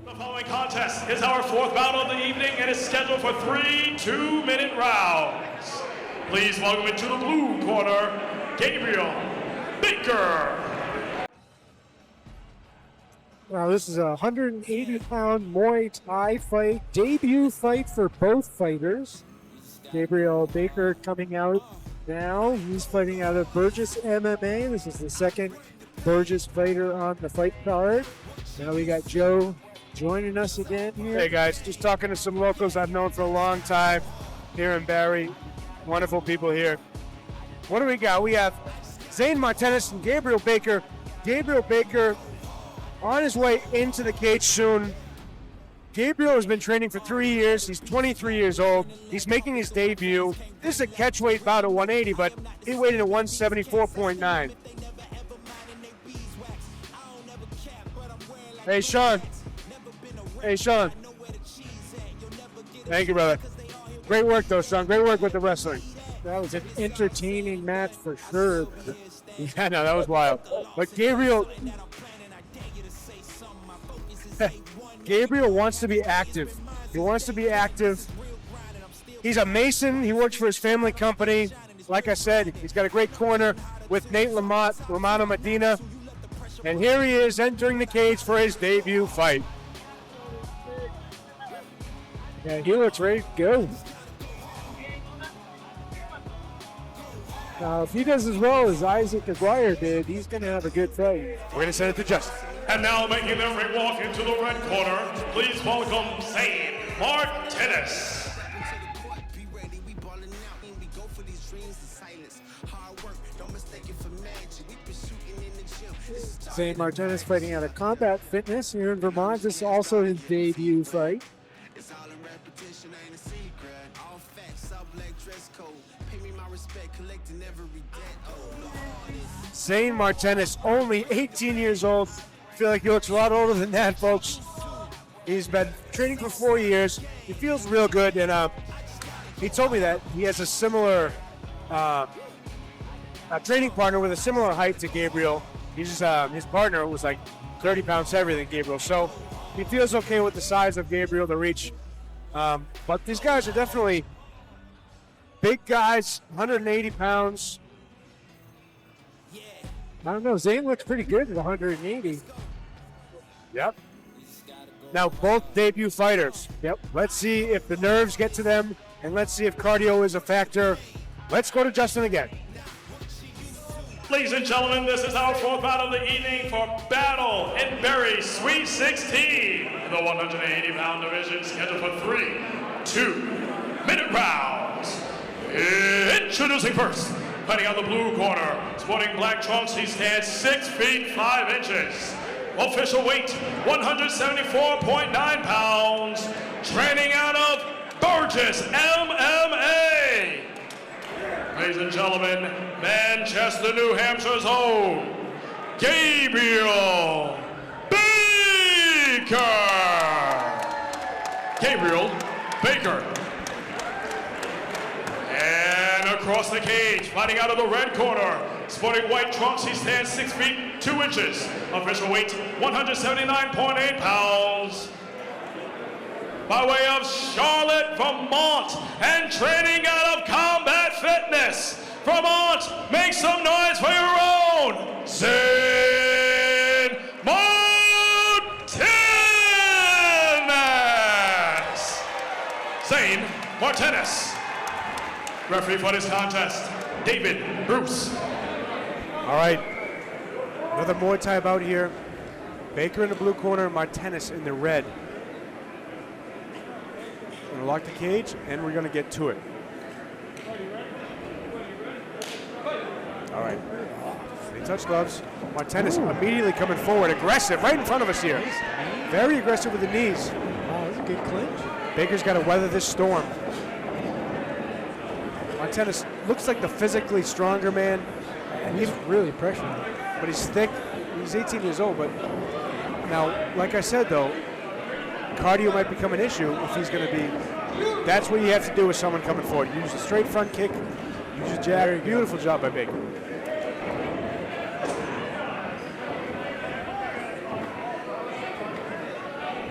The following contest is our fourth bout of the evening and is scheduled for 3 2-minute rounds. Please welcome into the blue corner, Gabriel Baker. Now this is a 180-pound Muay Thai fight, debut fight for both fighters. Gabriel Baker coming out now. He's fighting out of Burgess MMA. This is the second Burgess fighter on the fight card. Now we got Joe joining us again here. Hey guys, just talking to some locals I've known for a long time here in Barre. Wonderful people here. What do we got? We have Zane Martenis and Gabriel Baker. Gabriel Baker on his way into the cage soon. Gabriel has been training for 3 years. He's 23 years old. He's making his debut. This is a catchweight bout at 180, but he weighed in at 174.9. Hey, Sean. Hey, Sean. Thank you, brother. Great work, though, Sean. Great work with the wrestling. That was an entertaining match for sure. Yeah, no, that was wild. But Gabriel wants to be active. He wants to be active. He's a Mason. He works for his family company. Like I said, he's got a great corner with Nate Romano Medina. And here he is entering the cage for his debut fight. Yeah, he looks ready to go. Now, if he does as well as Isaac Aguirre did, he's going to have a good fight. We're going to send it to Justin. And now making their ring walk into the red corner, please welcome Zane Martenis. Zane Martenis fighting out of Combat Fitness here in Vermont. This is also his debut fight. Zane Martenis, only 18 years old. I feel like he looks a lot older than that, folks. He's been training for 4 years. He feels real good, and he told me that he has a similar training partner with a similar height to Gabriel. His partner was like 30 pounds heavier than Gabriel, so he feels okay with the size of Gabriel, the reach. But these guys are definitely big guys, 180 pounds. I don't know, Zane looks pretty good at 180. Yep. Now, both debut fighters. Yep. Let's see if the nerves get to them, and let's see if cardio is a factor. Let's go to Justin again. Ladies and gentlemen, this is our fourth bout of the evening for Battle in Barre Sweet 16. The 180-pound division scheduled for 3 2-minute rounds. Introducing first, fighting on the blue corner, sporting black trunks, he stands 6 feet 5 inches. Official weight, 174.9 pounds. Training out of Burgess MMA. Ladies and gentlemen, Manchester, New Hampshire's own, Gabriel Baker. Gabriel Baker. And across the cage, fighting out of the red corner, sporting white trunks, he stands 6 feet 2 inches. Official weight, 179.8 pounds. By way of Charlotte, Vermont, and training out of Combat Fitness. Vermont, make some noise for your own Zane Martenis. Zane Martenis. Referee for this contest, David Bruce. All right, another Muay Thai bout here. Baker in the blue corner, Martenis in the red. We're gonna lock the cage, and we're gonna get to it. All right, they touch gloves. Martenis immediately coming forward, aggressive, right in front of us here. Very aggressive with the knees. Wow, that's a good clinch. Baker's got to weather this storm. Martenis looks like the physically stronger man. And he's really pressuring. But he's thick. He's 18 years old. But now, like I said, though, cardio might become an issue if he's going to be. That's what you have to do with someone coming forward. Use a straight front kick. Use a jab. Beautiful job by Baker.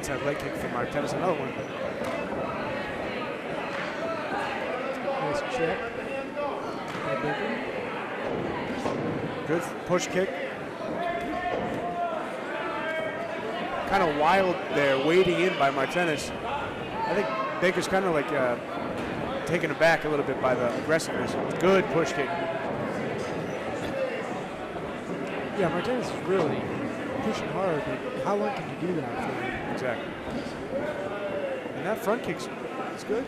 inside leg kick from Martenis, another one. Nice check. Good push kick. Kind of wild there, wading in by Martenis. I think Baker's kind of like taken aback a little bit by the aggressiveness. Good push kick. Yeah, Martenis is really pushing hard, but how long can you do that for? Exactly. And that front kick's good.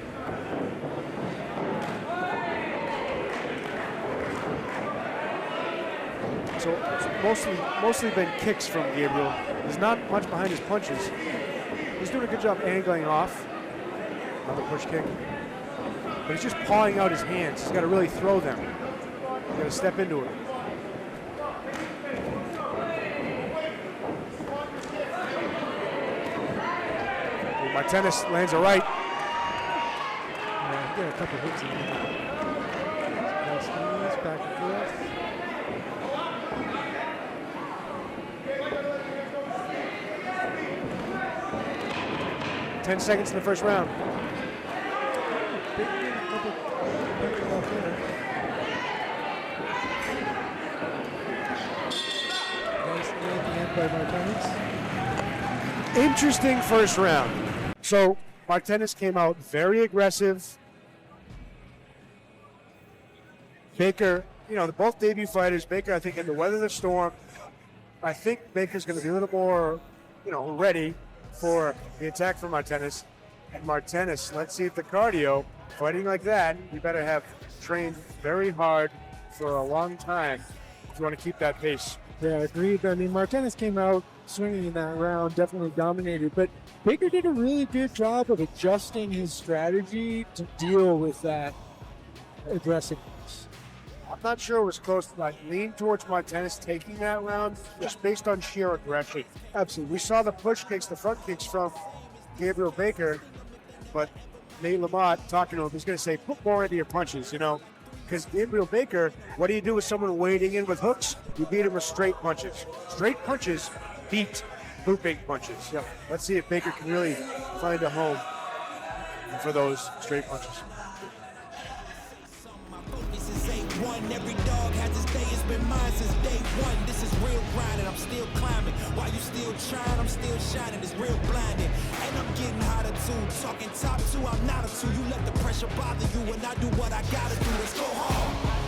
So it's mostly been kicks from Gabriel. There's not much behind his punches. He's doing a good job angling off. Another push kick. But he's just pawing out his hands. He's got to really throw them. He's got to step into it. Martenis lands a right. Yeah, he got a couple hits in there. Nice knees, back and forth. Ten seconds in the first round. Big couple punches off there. Nice knee at the end by Martenis. Interesting first round. So Martenis came out very aggressive. Baker, you know, they're both debut fighters. Baker, I think, had to weather the storm. I think Baker's going to be a little more, you know, ready for the attack from Martenis. And Martenis, let's see if the cardio, fighting like that, you better have trained very hard for a long time if you want to keep that pace. Yeah, agreed. I mean, Martenis came out swinging in that round, definitely dominated, but Baker did a really good job of adjusting his strategy to deal with that aggressiveness. I'm not sure it was close. I lean towards Martenis taking that round just based on sheer aggression. Absolutely. We saw the push kicks, the front kicks from Gabriel Baker, but Nate Lamont talking to him, he's going to say, put more into your punches, you know, because Gabriel Baker, what do you do with someone wading in with hooks? You beat him with straight punches. Straight punches beat looping punches. Yep. Let's see if Baker can really find a home for those straight punches. Every dog has its day, it's been mine since day one. This is real grinding, I'm still climbing. While you still trying, I'm still shining. It's real blinding, and I'm getting hotter too. Talking top two, I'm not a two. You let the pressure bother you, and I do what I gotta do. Let's go hard.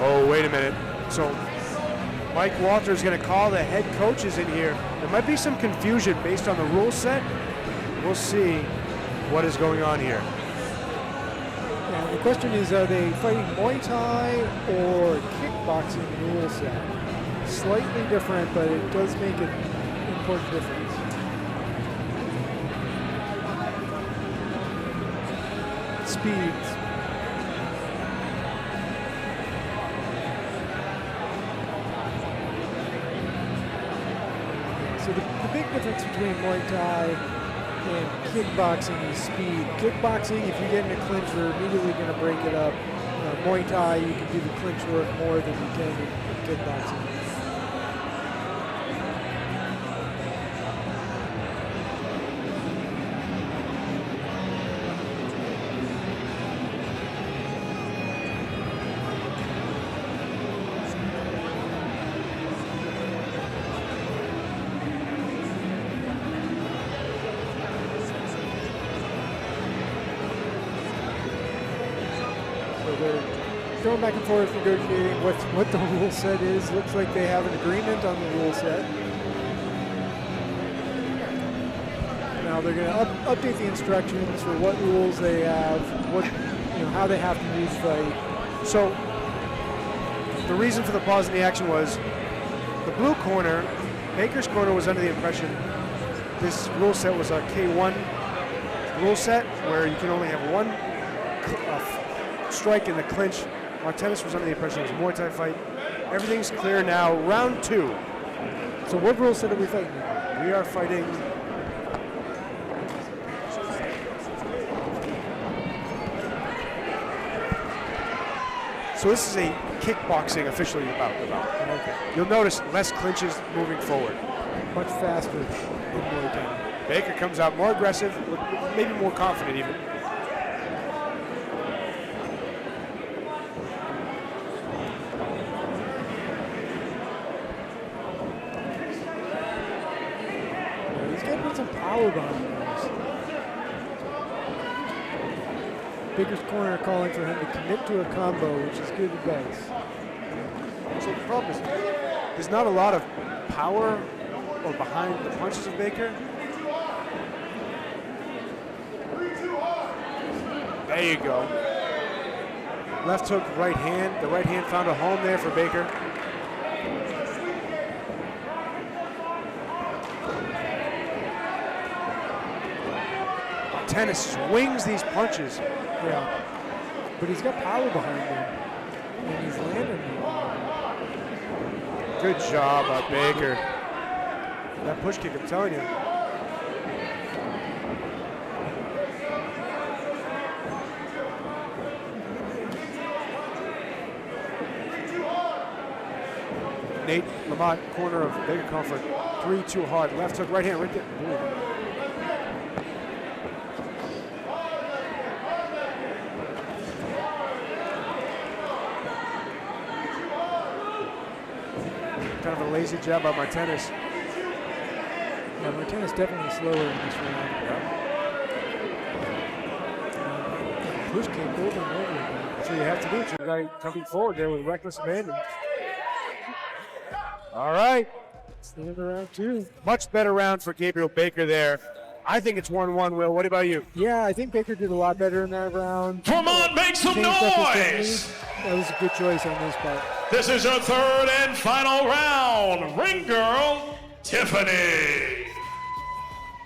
Oh, wait a minute. So Mike Walter's going to call the head coaches in here. There might be some confusion based on the rule set. We'll see what is going on here. Yeah, the question is, are they fighting Muay Thai or kickboxing rule set? Slightly different, but it does make an important difference. Speed. So the big difference between Muay Thai and kickboxing is speed. Kickboxing, if you get in a clinch, you're immediately going to break it up. Muay Thai, you can do the clinch work more than you can in kickboxing. Going back and forth negotiating what the rule set is. Looks like they have an agreement on the rule set. Now they're going to update the instructions for what rules they have, how they have to use fight. So the reason for the pause in the action was the blue corner, Baker's corner, was under the impression this rule set was a K1 rule set where you can only have one strike in the clinch. Martenis was under the impression it was a Muay Thai fight. Everything's clear now. Round 2. So what rule set are we fighting? We are fighting. So this is a kickboxing officially about. Okay. You'll notice less clinches moving forward. Much faster than Muay Thai. Baker comes out more aggressive, maybe more confident even. He's getting some power behind him. Baker's corner calling for him to commit to a combo, which is good advice. So the problem is there's not a lot of power or behind the punches of Baker. There you go. Left hook, right hand. The right hand found a home there for Baker. Tennis swings these punches. Yeah, but he's got power behind him, and he's landing. Good job by Baker. That push kick, I'm telling you. Nate Lamont, corner of Baker Comfort. 3 too hard. Left hook, right hand, right there. Boom. Kind of a lazy jab by Martenis. Yeah, Martenis definitely slower in this round. Push kick over and over again. That's what you have to do. It's your guy coming forward there with reckless abandon. All right. It's the end of round 2. Much better round for Gabriel Baker there. I think it's 1-1, Will. What about you? Yeah, I think Baker did a lot better in that round. Come on, make some Changed up his noise! technique. That was a good choice on this part. This is your third and final round. Ring girl, Tiffany.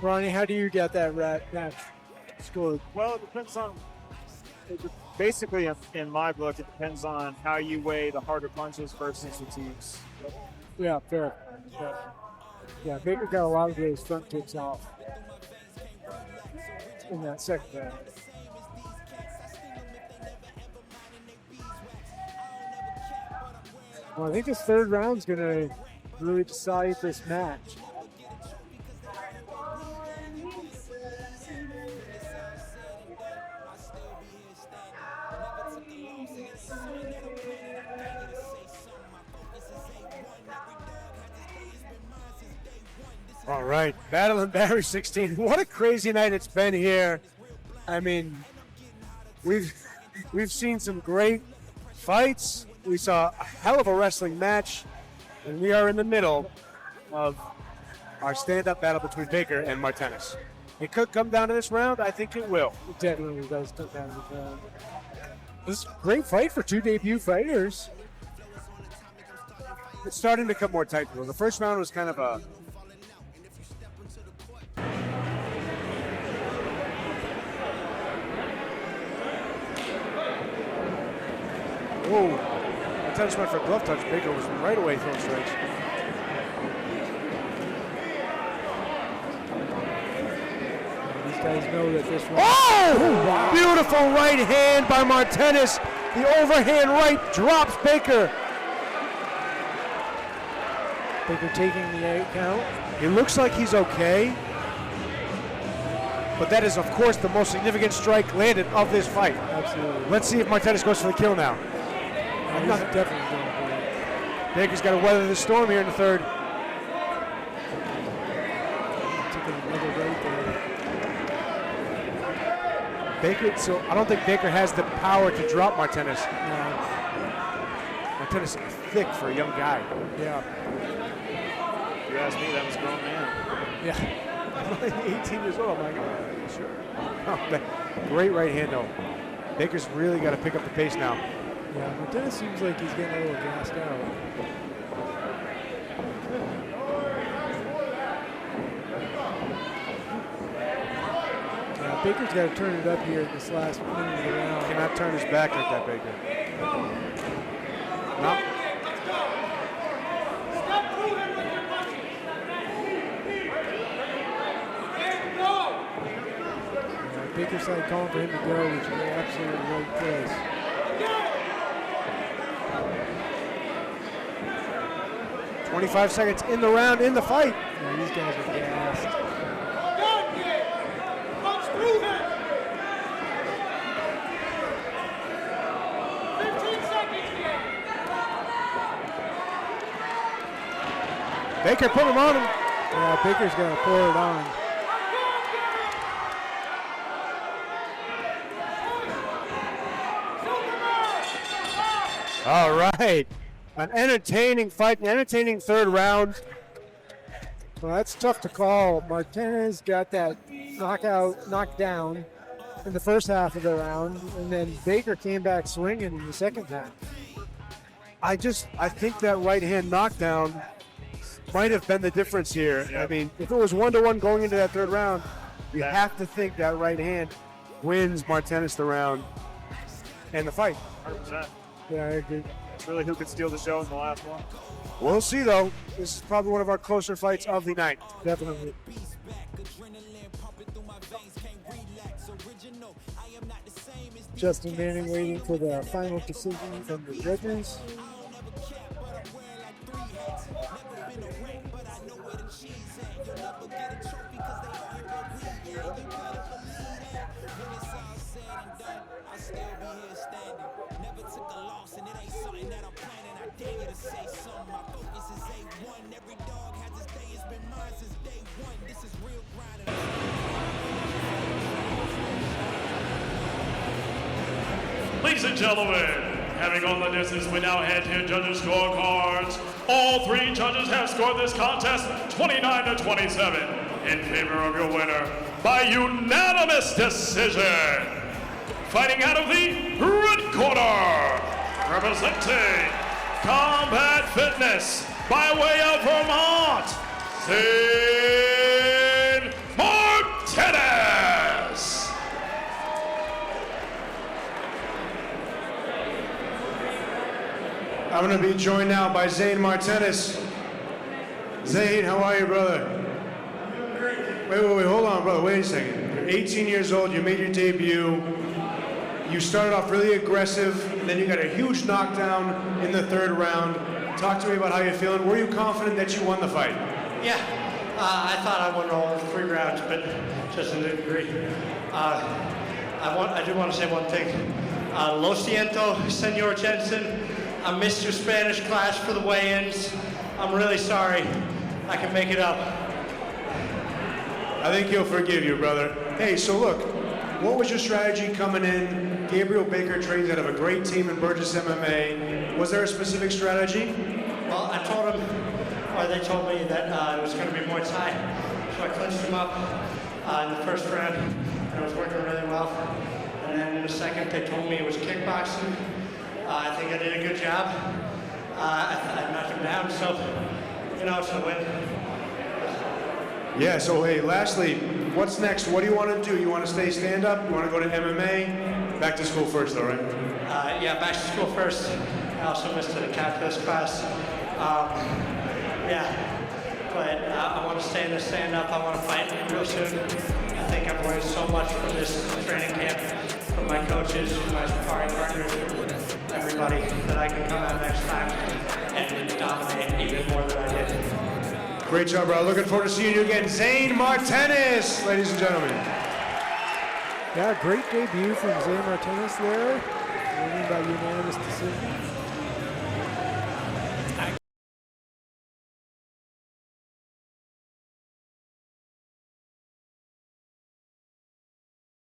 Ronnie, how do you get that match scored? Well, it depends on. Basically, in my book, it depends on how you weigh the harder punches versus the teams. Yeah, fair. Yeah, Baker got a lot of those front kicks off in that second round. Well, I think this third round's going to really decide this match. All right, Battle in Barre 16. What a crazy night it's been here. I mean, we've seen some great fights. We saw a hell of a wrestling match, and we are in the middle of our stand-up battle between Baker and Martenis. It could come down to this round. I think it will. It definitely does come down to the round. This is a great fight for two debut fighters. It's starting to come more tight. The first round was kind of a whoa. Martenis went for a glove touch. Baker was right away throwing strikes. These guys know that this one. Oh! Wow. Beautiful right hand by Martenis. The overhand right drops Baker. Baker taking the 8 count. It looks like he's okay. But that is, of course, the most significant strike landed of this fight. Absolutely. Let's see if Martenis goes for the kill now. He's definitely going for it. Baker's got to weather the storm here in the third. Taking another right there. Baker, so I don't think Baker has the power to drop Martenis. No. Martenis is thick for a young guy. Yeah. If you ask me, that was a grown man. Yeah. 18 years old, my God. Sure. Oh, great right hand, though. Baker's really got to pick up the pace now. Yeah, Martenis seems like he's getting a little gassed out. Yeah, Baker's got to turn it up here in this last minute of the round. Cannot turn his back like that, Baker. No. Baker's side calling for him to go, which is absolutely the right place. Yeah. 25 seconds in the round, in the fight. Yeah, these guys are gassed. Baker put him on him. Yeah, Baker's got to pour it on. All right. An entertaining fight, an entertaining third round. Well, that's tough to call. Martenis got that knockdown in the first half of the round, and then Baker came back swinging in the second half. I think that right hand knockdown might have been the difference here. I mean, if it was 1-1 going into that third round, you have to think that right hand wins Martenis the round and the fight. 100%. Yeah, I agree. It's really who could steal the show in the last one. We'll see, though. This is probably one of our closer fights of the night. Definitely. Justin Manning waiting for the final decision from the judges. Ladies and gentlemen, having all the distance, we now head to judges' scorecards. All three judges have scored this contest 29-27 in favor of your winner by unanimous decision. Fighting out of the red corner, representing Combat Fitness by way of Vermont, Zane Martenis. I'm going to be joined now by Zane Martenis. Zane, how are you, brother? Wait, hold on, brother. Wait a second. You're 18 years old. You made your debut. You started off really aggressive. Then you got a huge knockdown in the third round. Talk to me about how you're feeling. Were you confident that you won the fight? Yeah, I thought I won all 3 rounds, but just to the degree. I do want to say one thing. Lo siento, Senor Jensen. I missed your Spanish class for the weigh-ins. I'm really sorry. I can make it up. I think he'll forgive you, brother. Hey, so look, what was your strategy coming in? Gabriel Baker trains out of a great team in Burgess MMA. Was there a specific strategy? Well, I told him, or they told me that it was going to be Muay Thai. So I clinched him up in the first round, and it was working really well. And then in the second, they told me it was kickboxing. I think I did a good job. I knocked him down, so, it's a win. Yeah, so hey, lastly, what's next? What do you want to do? You want to stay stand-up? You want to go to MMA? Back to school first, though, right? Yeah, back to school first. I also missed the calculus class. But I want to stay in the stand-up. I want to fight real soon. I think I've learned so much from this training camp, from my coaches, from my sparring partners, everybody, that I can come out next time and dominate even more than I did. Great job, bro. Looking forward to seeing you again. Zane Martenis, ladies and gentlemen. Yeah, great debut from Zane Martenis there, winning by unanimous decision.